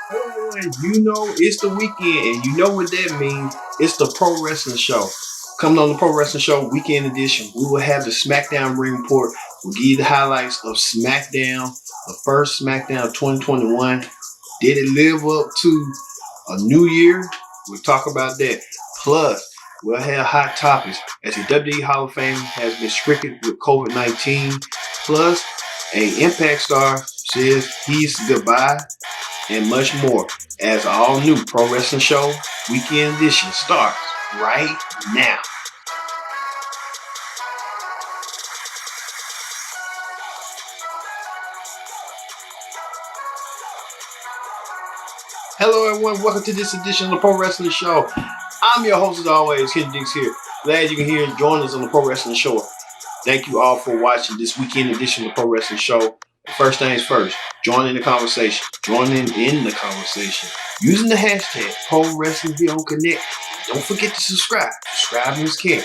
Everyone, you know it's the weekend, and you know what that means. It's the Pro Wrestling Show. Coming on the Pro Wrestling Show Weekend Edition, we will have the Smackdown Ring Report. We'll give you the highlights of SmackDown, the first SmackDown of 2021. Did it live up to a new year? We'll talk about that. Plus, we'll have hot topics as the WWE Hall of Fame has been stricken with COVID-19. Plus, a Impact star says he's goodbye and much more as all new Pro Wrestling Show Weekend Edition starts right now. Hello everyone, welcome to this edition of the Pro Wrestling Show. I'm your host as always, Kid Dix here. Glad you can hear and join us on the Pro Wrestling Show. Thank you all for watching this weekend edition of the Pro Wrestling Show. First things first, join in the conversation. Join in the conversation. Using the hashtag ProWrestlingVOConnect. Don't forget to subscribe. Subscribe is care.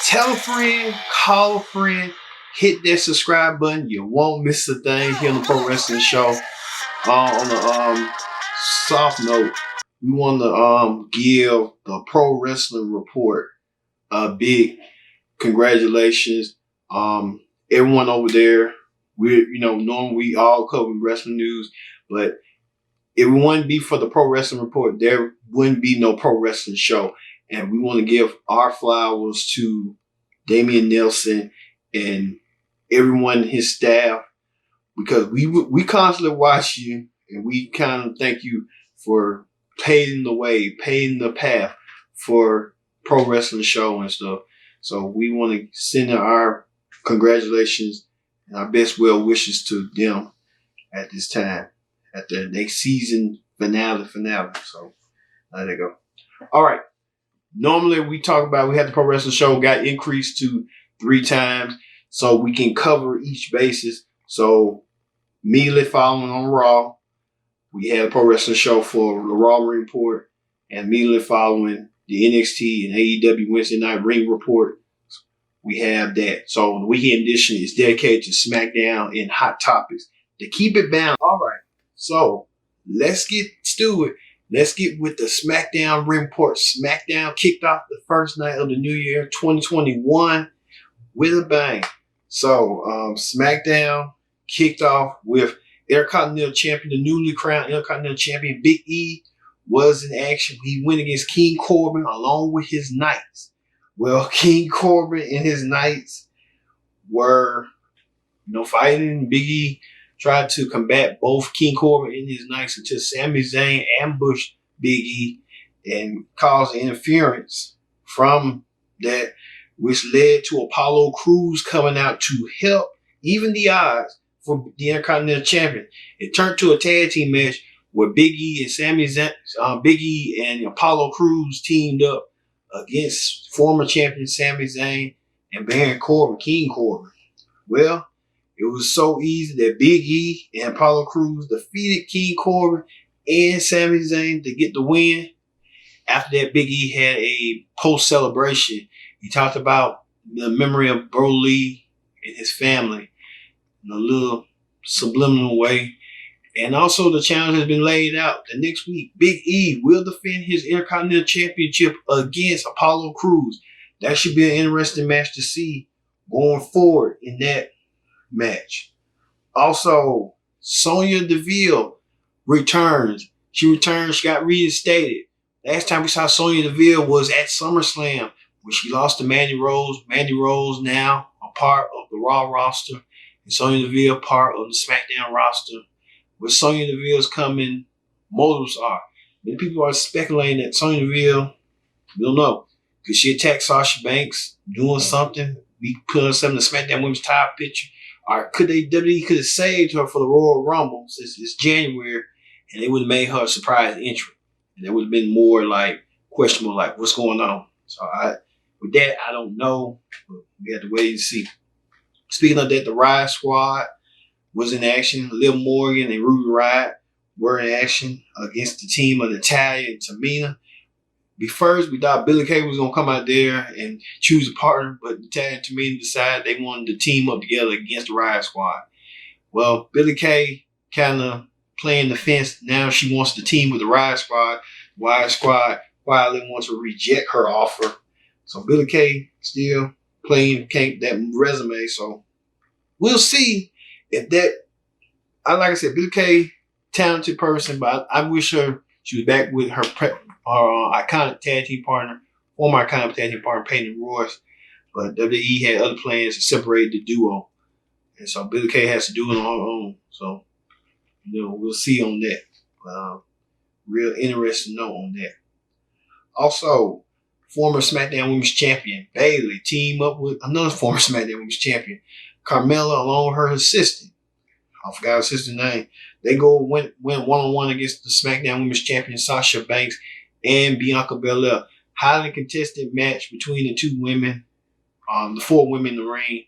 Tell a friend, call a friend, hit that subscribe button. You won't miss a thing here on the Pro Wrestling Show. On the soft note, we want to give the Pro Wrestling Report a big congratulations. Everyone over there. Normally we all cover wrestling news, but if it wouldn't be for the Pro Wrestling Report, there wouldn't be no Pro Wrestling Show. And we want to give our flowers to Damian Nelson and everyone, his staff, because we constantly watch you, and we kind of thank you for paving the way, paving the path for Pro Wrestling Show and stuff. So we want to send our congratulations and our best well wishes to them at this time, at the next season finale. So there you go. All right. Normally we have the Pro Wrestling Show got increased to 3 times so we can cover each basis. So immediately following on Raw, we had a Pro Wrestling Show for the Raw Ring Report, and immediately following the NXT and AEW Wednesday Night Ring Report, we have that. So the weekend edition is dedicated to SmackDown and Hot Topics to keep it balanced. All right. So let's get to it. Let's get with the SmackDown Ring Report. SmackDown kicked off the first night of the new year, 2021, with a bang. So SmackDown kicked off with Intercontinental Champion, the newly crowned Intercontinental Champion, Big E, was in action. He went against King Corbin along with his Knights. Well, King Corbin and his Knights were, fighting. Big E tried to combat both King Corbin and his Knights until Sami Zayn ambushed Big E and caused interference from that, which led to Apollo Crews coming out to help even the odds for the Intercontinental Champion. It turned to a tag team match where Big E and Sami Zayn, Big E and Apollo Crews teamed up against former champion Sami Zayn and Baron Corbin, King Corbin. Well, it was so easy that Big E and Apollo Crews defeated King Corbin and Sami Zayn to get the win. After that, Big E had a post-celebration. He talked about the memory of Bro Lee and his family in a little subliminal way. And also the challenge has been laid out. The next week, Big E will defend his Intercontinental Championship against Apollo Crews. That should be an interesting match to see going forward in that match. Also, Sonya Deville returns. She got reinstated. Last time we saw Sonya Deville was at SummerSlam when she lost to Mandy Rose. Mandy Rose now a part of the Raw roster, and Sonya Deville part of the SmackDown roster. With Sonya Deville's coming, motives are. Many people are speculating that Sonya Deville, we don't know, because she attacked Sasha Banks doing something. We put herself in the SmackDown Women's title picture. Or WWE could have saved her for the Royal Rumble since it's January, and they would have made her a surprise entrant. And that would have been more like questionable, like what's going on. So with that, I don't know. But we have to wait and see. Speaking of that, the Riot Squad was in action. Liv Morgan and Ruby Riott were in action against the team of Natalya and Tamina. First, we thought Billie Kay was going to come out there and choose a partner, but Natalya and Tamina decided they wanted to team up together against the Riot Squad. Well, Billie Kay kind of playing the fence. Now she wants to team with the Riot Squad. Riot Squad quietly wants to reject her offer. So Billie Kay still playing that resume. So we'll see if that. Like I said, Billie Kay, talented person, but I wish she was back with her iconic tag team partner, former iconic tag team partner, Peyton Royce. But WWE had other plans to separate the duo. And so Billie Kay has to do it on her own. So, we'll see on that. Real interesting note on that. Also, former SmackDown Women's Champion Bayley team up with another former SmackDown Women's Champion, Carmella, along with her assistant. I forgot her assistant's name. They went one-on-one against the SmackDown Women's Champion Sasha Banks and Bianca Belair. Highly contested match between the two women, the four women in the ring.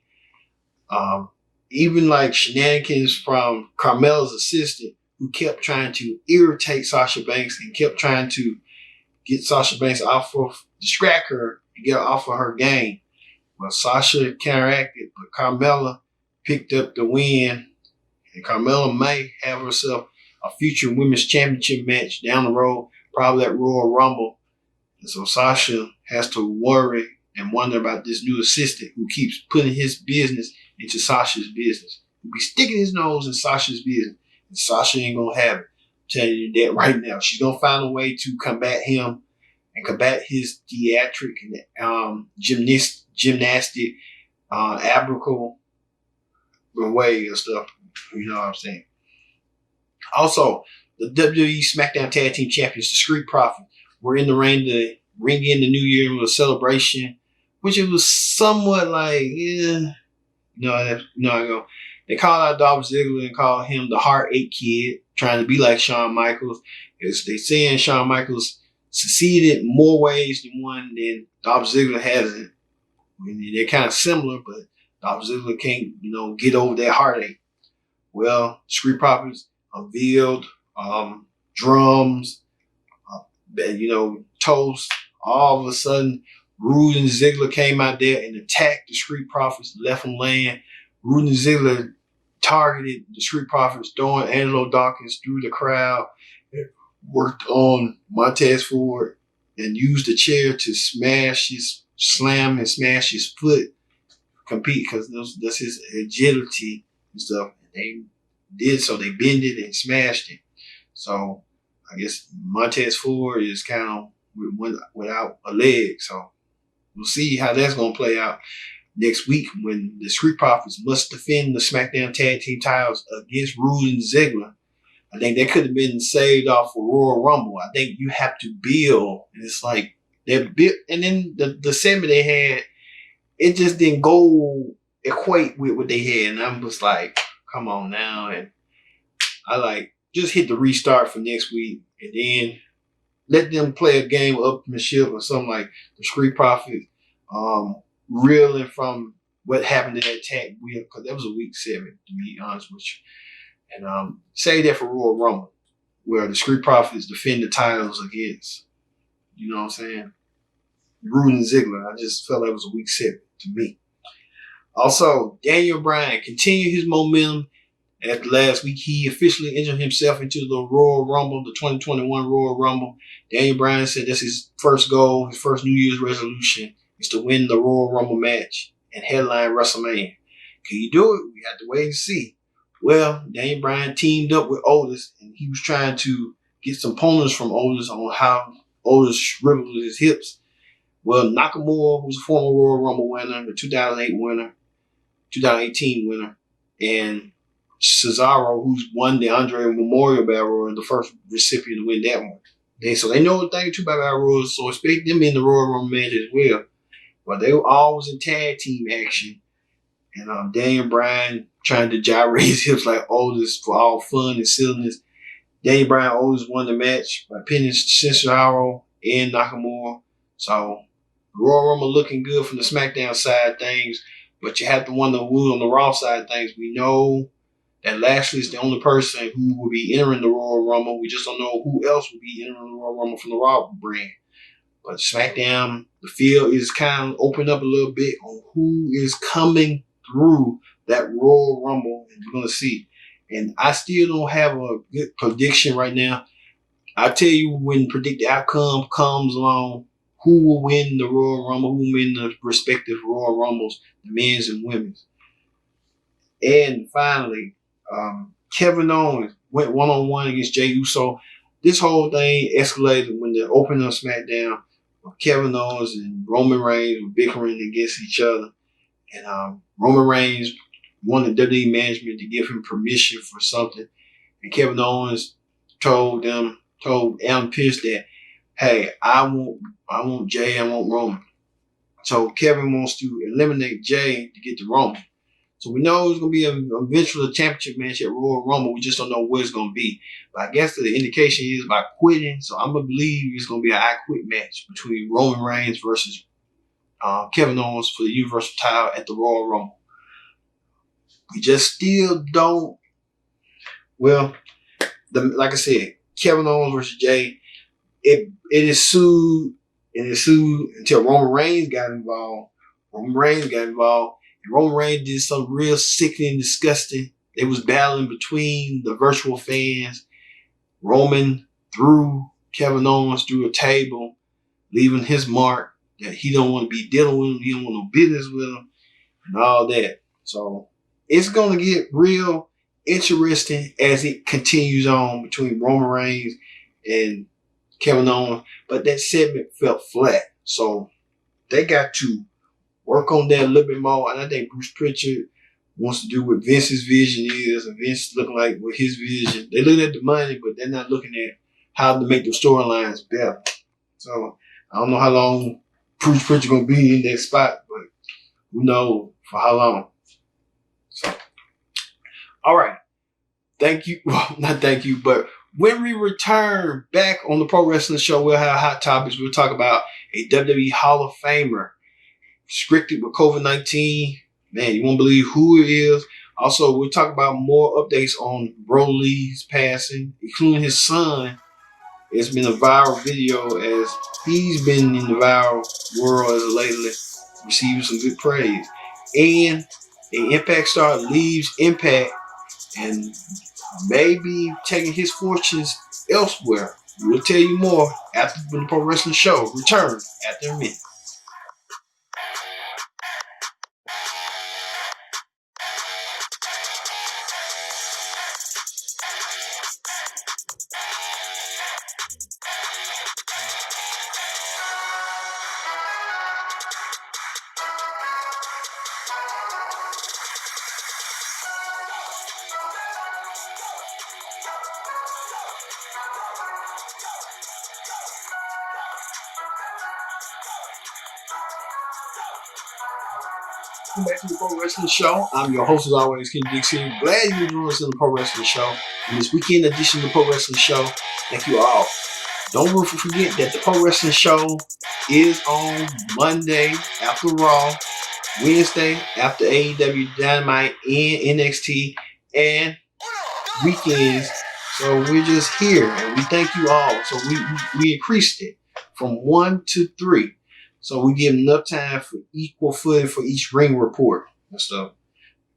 Even like shenanigans from Carmella's assistant, who kept trying to irritate Sasha Banks and kept trying to get Sasha Banks distract her and get her off of her game. Well, Sasha counteracted, but Carmella picked up the win. And Carmella may have herself a future women's championship match down the road, probably at Royal Rumble. And so Sasha has to worry and wonder about this new assistant who keeps putting his business into Sasha's business. He'll be sticking his nose in Sasha's business. And Sasha ain't going to have it. I'm telling you that right now. She's going to find a way to combat him and combat his theatric and gymnastic, abrical way and stuff. You know what I'm saying? Also, the WWE SmackDown Tag Team Champions, the Street Profits, were in the ring to ring in the new year with a celebration, which it was somewhat like, I go. They called out Dolph Ziggler and called him the Heartache Kid, trying to be like Shawn Michaels. They saying Shawn Michaels succeeded in more ways than one, than Dolph Ziggler hasn't. I mean, they're kind of similar, but Dolph Ziggler can't, get over that heartache. Well, Street Profits unveiled drums, toast. All of a sudden, Rude and Ziggler came out there and attacked the Street Profits, left them laying. Rude and Ziggler targeted the Street Profits, throwing Angelo Dawkins through the crowd. Worked on Montez Ford and used the chair to slam and smash his foot, compete, because that's his agility and stuff. They did so. They bended and smashed it. So I guess Montez Ford is kind of without a leg. So we'll see how that's going to play out next week when the Street Profits must defend the SmackDown Tag Team titles against Rude and Ziggler. I think that could have been saved off for Royal Rumble. I think you have to build. And it's like they're built. And then the segment they had, it just didn't equate with what they had. And I'm just like, come on now. And I just hit the restart for next week. And then let them play a game of upmanship or something like the Street Profits. Reeling from what happened in that tag wheel, because that was a week 7, to be honest with you. And say that for Royal Rumble, where the Street Profits defend the titles against, you know what I'm saying, Rude and Ziggler. I just felt that was a week 7 to me. Also, Daniel Bryan continued his momentum. After last week, he officially entered himself into the Royal Rumble, the 2021 Royal Rumble. Daniel Bryan said that's his first goal, his first New Year's resolution is to win the Royal Rumble match and headline WrestleMania. Can you do it? We have to wait and see. Well, Daniel Bryan teamed up with Otis, and he was trying to get some pointers from Otis on how Otis shriveled his hips. Well, Nakamura, who's a former Royal Rumble winner, the 2018 winner, and Cesaro, who's won the Andre Memorial Battle Royal, the first recipient to win that one. So they know a thing or two about Battle Royals, so expect them in the Royal Rumble match as well. But they were always in tag team action. And Daniel Bryan trying to gyrate his hips like Otis for all fun and silliness. Daniel Bryan always won the match by pinning Cesaro and Nakamura. So Royal Rumble looking good from the SmackDown side of things. But you have to wonder who on the Raw side of things. We know that Lashley is the only person who will be entering the Royal Rumble. We just don't know who else will be entering the Royal Rumble from the Raw brand. But SmackDown, the field is kind of opened up a little bit on who is coming through that Royal Rumble. And we're going to see. And I still don't have a good prediction right now. I'll tell you when predicted outcome comes along, who will win the Royal Rumble, who will win the respective Royal Rumbles, the men's and women's. And finally, Kevin Owens went one-on-one against Jey Uso. This whole thing escalated when the opening of SmackDown, Kevin Owens and Roman Reigns were bickering against each other. And Roman Reigns wanted WWE management to give him permission for something. And Kevin Owens told Adam Pearce that, hey, I want Jey, I want Roman. So Kevin wants to eliminate Jey to get to Roman. So we know it's going to be eventually a championship match at Royal Rumble. We just don't know what it's going to be. But I guess the indication is about quitting. So I'm going to believe it's going to be an I Quit match between Roman Reigns versus Kevin Owens for the Universal title at the Royal Rumble. We just still don't. Well, like I said, Kevin Owens versus Jey, it is sued until Roman Reigns got involved. Roman Reigns did something real sickening and disgusting. They was battling between the virtual fans. Roman threw Kevin Owens through a table, leaving his mark that he don't want to be dealing with him. He don't want no business with him and all that. So it's going to get real interesting as it continues on between Roman Reigns and Kevin Owens. But that segment felt flat. So they got to work on that a little bit more. And I think Bruce Pritchard wants to do what Vince's vision is. And Vince looking like what his vision. They look at the money, but they're not looking at how to make the storylines better. So I don't know how long Bruce Pritchard going to be in that spot, but who knows for how long. So, all right. Thank you. Well, not thank you, but when we return back on the Pro Wrestling Show, we'll have hot topics. We'll talk about a WWE Hall of Famer restricted with COVID-19. Man, you won't believe who it is. Also, we'll talk about more updates on Broly's passing, including his son. It's been a viral video as he's been in the viral world as of lately, receiving some good praise. And an Impact star leaves Impact and maybe taking his fortunes elsewhere. We'll tell you more after the Pro Wrestling Show returns after a minute. Welcome back to the Pro Wrestling Show. I'm your host as always, Ken Dix here. Glad you joined us in the Pro Wrestling Show. In this weekend edition of the Pro Wrestling Show, thank you all. Don't forget that the Pro Wrestling Show is on Monday after Raw, Wednesday after AEW Dynamite and NXT, and weekends. So we're just here, and we thank you all. So we increased it from 1 to 3. So we give enough time for equal footing for each ring report and stuff,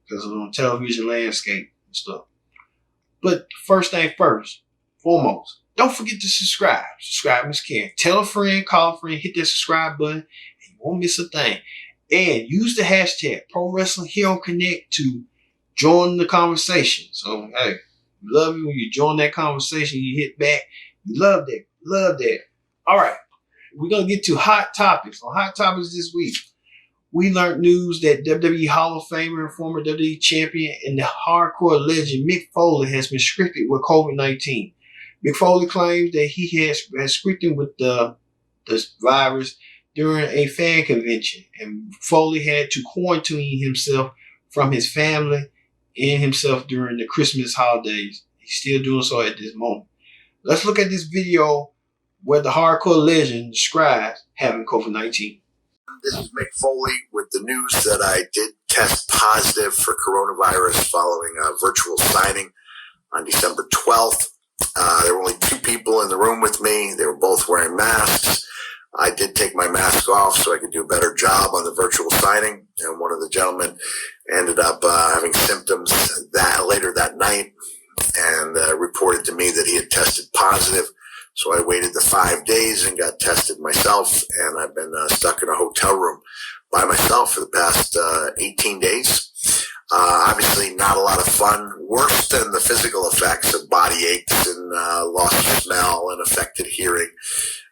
because of the television landscape and stuff. But first thing first, foremost, don't forget to subscribe. Subscribe is caring. Tell a friend, call a friend, hit that subscribe button, and you won't miss a thing. And use the hashtag Pro Wrestling Hero Connect to join the conversation. So hey, we love you when you join that conversation. You hit back. We love that. Love that. All right. We're going to get to hot topics. On hot topics this week, we learned news that WWE Hall of Famer and former WWE champion and the hardcore legend Mick Foley has been restricted with COVID-19. Mick Foley claims that he has restricted with the virus during a fan convention, and Foley had to quarantine himself from his family and himself during the Christmas holidays. He's still doing so at this moment. Let's look at this video where the hardcore legend describes having COVID-19. This is Mick Foley with the news that I did test positive for coronavirus following a virtual signing on December 12th. There were only 2 people in the room with me. They were both wearing masks. I did take my mask off so I could do a better job on the virtual signing, and one of the gentlemen ended up having symptoms later that night and reported to me that he had tested positive. So I waited the 5 days and got tested myself, and I've been stuck in a hotel room by myself for the past 18 days. Obviously not a lot of fun. Worse than the physical effects of body aches and loss of smell and affected hearing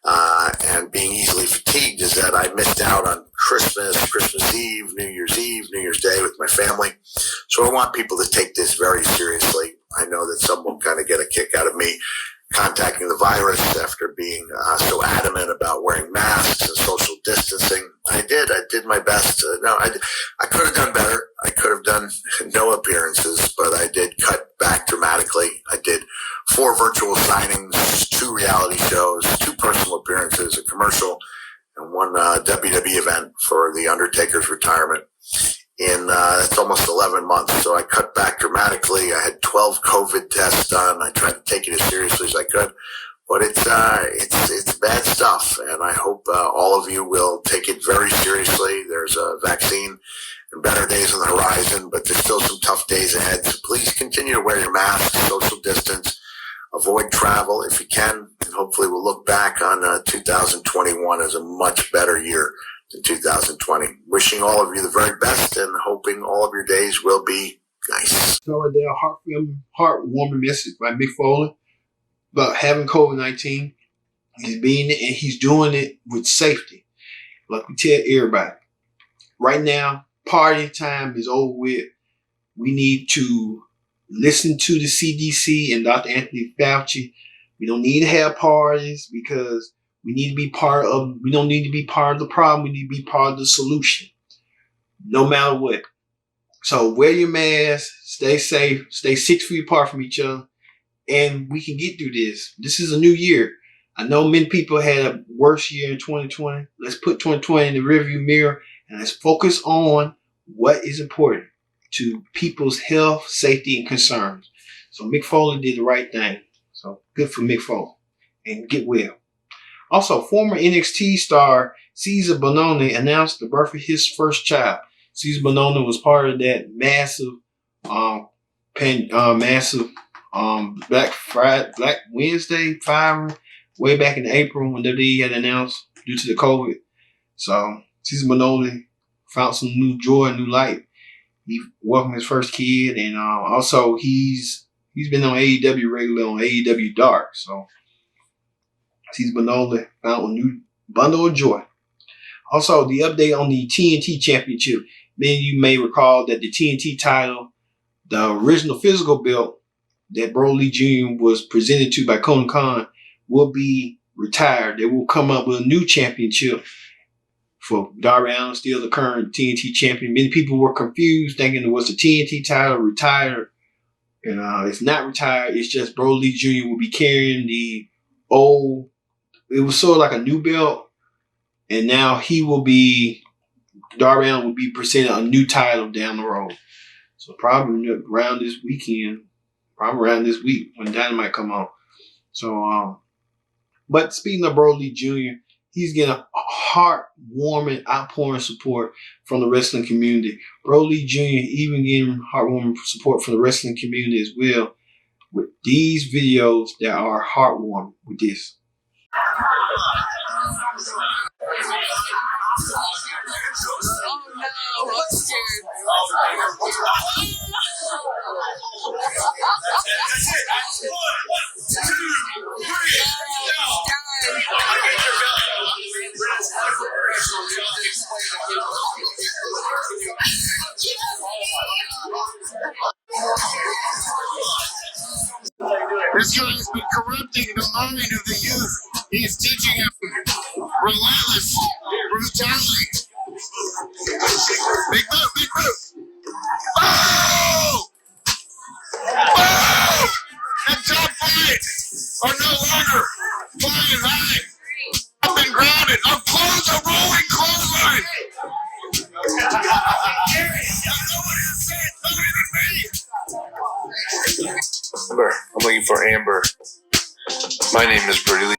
and being easily fatigued is that I missed out on Christmas Eve, New Year's Day with my family. So I want people to take this very seriously. I know that some will kind of get a kick out of me contacting the virus after being so adamant about wearing masks and social distancing. I did my best. I could have done better. I could have done no appearances, but I did cut back dramatically. I did 4 virtual signings, 2 reality shows, 2 personal appearances, a commercial, and 1 WWE event for The Undertaker's retirement. It's almost 11 months, so I cut back dramatically. I had 12 COVID tests done. I tried to take it as seriously as I could, but it's bad stuff, and I hope all of you will take it very seriously. There's a vaccine and better days on the horizon, but there's still some tough days ahead, so please continue to wear your mask, social distance, avoid travel if you can, and hopefully we'll look back on 2021 as a much better year in 2020. Wishing all of you the very best and hoping all of your days will be nice. So right there, heartwarming message by Mick Foley about having COVID-19. He's doing it with safety. Like we tell everybody, right now, party time is over with. We need to listen to the CDC and Dr. Anthony Fauci. We don't need to have parties because we don't need to be part of the problem. We need to be part of the solution, no matter what. So wear your mask, stay safe, stay 6 feet apart from each other, and we can get through this. This is a new year. I know many people had a worse year in 2020. Let's put 2020 in the rearview mirror and let's focus on what is important to people's health, safety, and concerns. So Mick Foley did the right thing. So good for Mick Foley, and get well. Also, former NXT star Cesar Bononi announced the birth of his first child. Cesar Bononi was part of that massive Black Wednesday firing way back in April when WWE had announced due to the COVID. So Cesar Bononi found some new joy, new light. He welcomed his first kid, and also he's been on AEW regularly on AEW Dark. So Cesar Bononi found a new bundle of joy. Also, the update on the TNT Championship. Many of you may recall that the TNT title, the original physical belt that Broly Jr. was presented to by Conan Khan, will be retired. They will come up with a new championship for Darby Allin, still the current TNT champion. Many people were confused, thinking it was the TNT title retired. And it's not retired. It's just Broly Jr. will be carrying the old. It was sort of like a new belt, and now Darby Allin will be presented a new title down the road. So probably around this weekend, probably around this week when Dynamite come on. So, but speaking of Broly Jr., he's getting a heartwarming, outpouring support from the wrestling community. Broly Jr. even getting heartwarming support from the wrestling community as well with these videos that are heartwarming with this. Oh no, I'm scared. That's it. 1, 2, 3. This guy has been corrupting the mind of the youth. He's teaching him relentless brutality. Big move, big move. Oh! Oh! The top 5 are no longer flying high. I've been grounded. I'm close, a rolling clothesline. Amber. I'm looking for Amber. My name is Brady.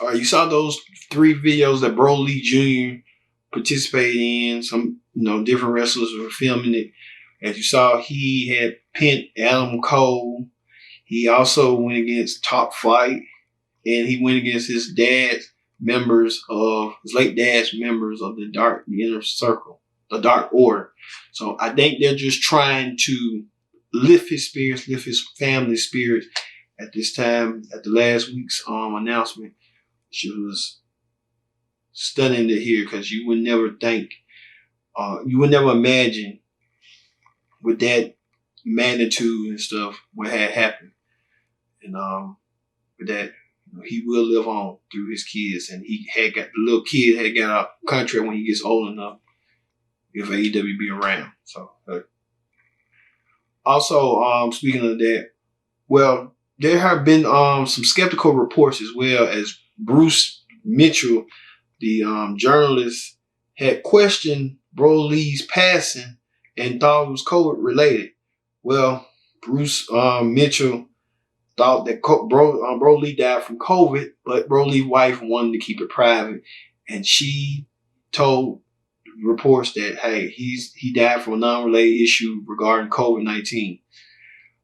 You saw those 3 videos that Broly Jr. participated in. Some, different wrestlers were filming it. As you saw, he had pinned Adam Cole. He also went against Top Flight, and he went against his late dad's members of the Inner Circle, the Dark Order. So I think they're just trying to lift his spirits, lift his family's spirits at this time, at the last week's announcement. She was stunning to hear, because you would never think, you would never imagine with that magnitude and stuff what had happened. And with that, he will live on through his kids, and the little kid had got a contract when he gets old enough, if AEW be around. So also, speaking of that, well, there have been some skeptical reports as well, as Bruce Mitchell, the journalist, had questioned Broly's passing and thought it was COVID related. Well, Bruce Mitchell thought that Broly died from COVID, but Broly's wife wanted to keep it private, and she told reports that, hey, he died from a non-related issue regarding COVID-19.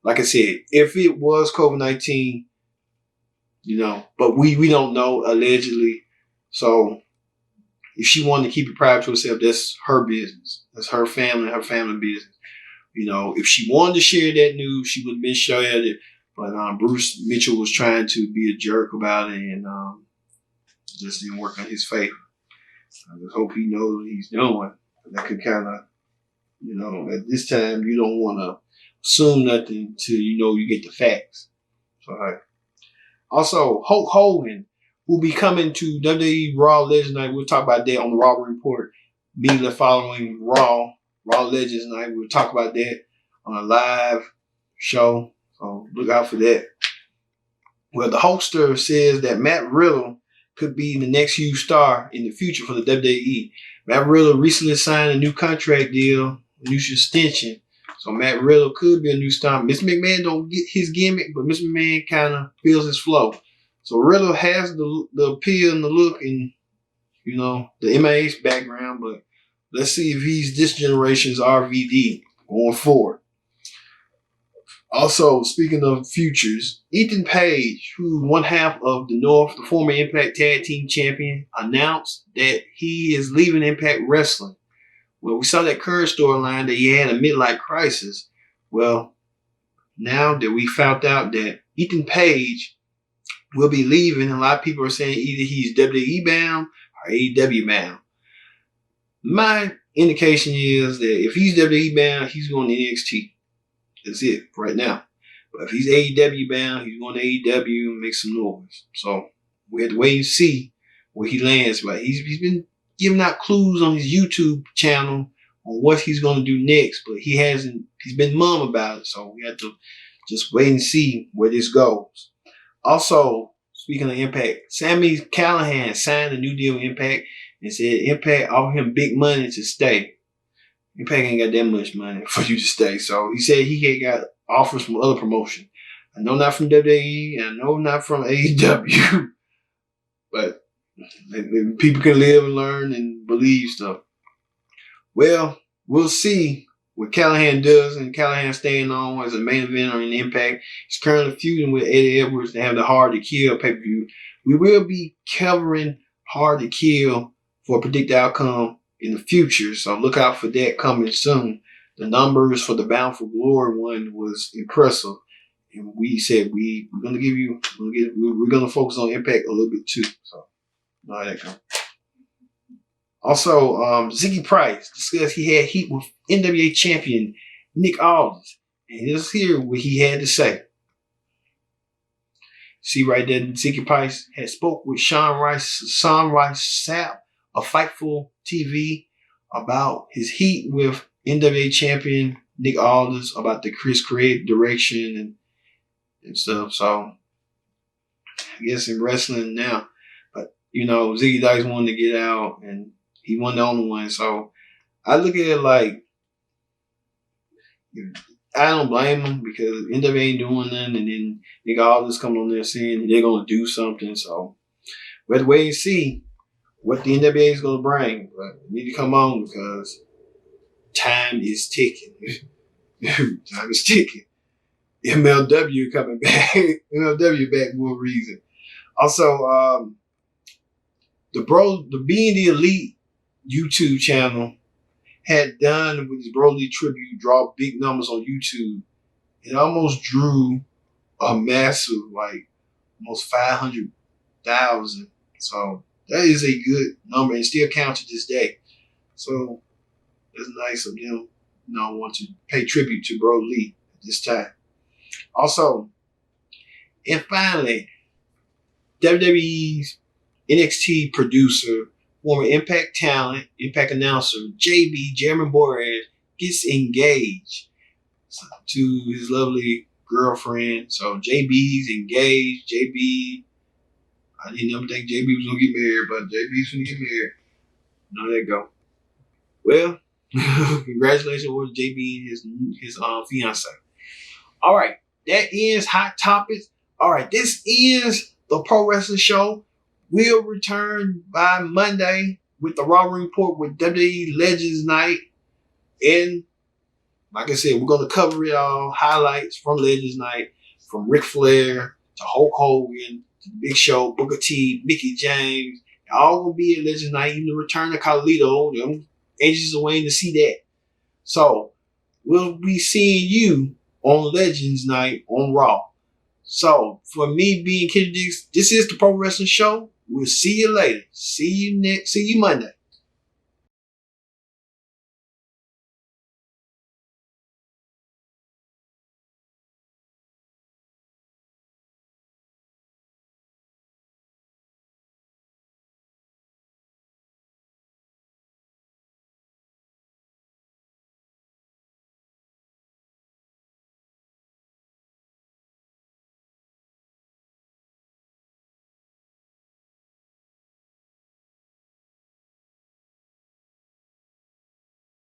Like I said, if it was COVID-19, but we don't know, allegedly. So if she wanted to keep it private to herself, that's her business. That's her family business. If she wanted to share that news, she would have been shared it. But Bruce Mitchell was trying to be a jerk about it, and just didn't work in his favor. I just hope he knows what he's doing. That could kind of, at this time, you don't want to assume nothing till you get the facts. So, hey. Also, Hulk Hogan will be coming to WWE Raw Legends Night. We'll talk about that on the Raw Report. Immediately following Raw Legends Night, we'll talk about that on a live show. So look out for that. Well, the Hulkster says that Matt Riddle could be the next huge star in the future for the WWE. Matt Riddle recently signed a new contract deal, a new extension. So Matt Riddle could be a new star. Mr. McMahon don't get his gimmick, but Mr. McMahon kind of feels his flow. So Riddle has the appeal and the look and, the MIH background, but let's see if he's this generation's RVD going forward. Also, speaking of futures, Ethan Page, who one half of the North, the former Impact Tag Team Champion, announced that he is leaving Impact Wrestling. Well, we saw that current storyline that he had a midlife crisis. Well, now that we found out that Ethan Page will be leaving, a lot of people are saying either he's WWE bound or AEW bound. My indication is that if he's WWE bound, he's going to NXT. That's it right now. But if he's AEW bound, he's going to AEW and make some noise. So we have to wait and see where he lands. But he's been giving out clues on his YouTube channel on what he's going to do next, but he's been mum about it. So we have to just wait and see where this goes. Also, speaking of Impact, Sami Callihan signed a new deal with Impact and said Impact offered him big money to stay. Impact ain't got that much money for you to stay. So he said he had got offers from other promotion. I know not from WWE, and I know not from AEW, but people can live and learn and believe stuff. Well, we'll see what Callahan does, and Callahan staying on as a main eventer in Impact. He's currently feuding with Eddie Edwards to have the Hard to Kill pay-per-view. We will be covering Hard to Kill for a predicted outcome in the future, so look out for that coming soon. The numbers for the Bound for Glory one was impressive, and we said we're gonna focus on Impact a little bit too. So, how that comes. Also, Ziggy Price discussed he had heat with NWA champion Nick Aldis, and let's hear what he had to say. See right there, Ziggy Price had spoke with Sean Rice Sapp of Fightful TV about his heat with NWA champion Nick Aldis, about the Chris creative direction and stuff. So I guess in wrestling now, but Ziggy Dice wanted to get out, and he wasn't the only one. So I look at it like I don't blame him, because NWA ain't doing nothing, and then Nick Aldis coming on there saying they're gonna do something. So, we have to wait and see what the NWA is going to bring. But we need to come on because time is ticking. Time is ticking. MLW coming back. MLW back for a reason. Also, the Being the Elite YouTube channel had done with his Broly tribute, draw big numbers on YouTube. It almost drew a massive, like, almost 500,000. So that is a good number and still counts to this day. So it's nice of them, want to pay tribute to Broly at this time. Also, and finally, WWE's NXT producer, former Impact talent, Impact announcer, JB, Jeremy Borash, gets engaged to his lovely girlfriend. So JB's engaged. JB, I didn't ever think JB was going to get married, but JB's going to get married. There you go. Well, congratulations to JB and his fiance. All right, that ends Hot Topics. All right, this is the Pro Wrestling Show. We'll return by Monday with the Raw Report with WWE Legends Night. And like I said, we're going to cover it all. Highlights from Legends Night, from Ric Flair to Hulk Hogan to the Big Show, Booker T, Mickey James. All going to be at Legends Night. Even the return of Carlito. Them agents are waiting to see that. So we'll be seeing you on Legends Night on Raw. So for me being Kenny Dix, this is the Pro Wrestling Show. We'll see you later. See you Monday.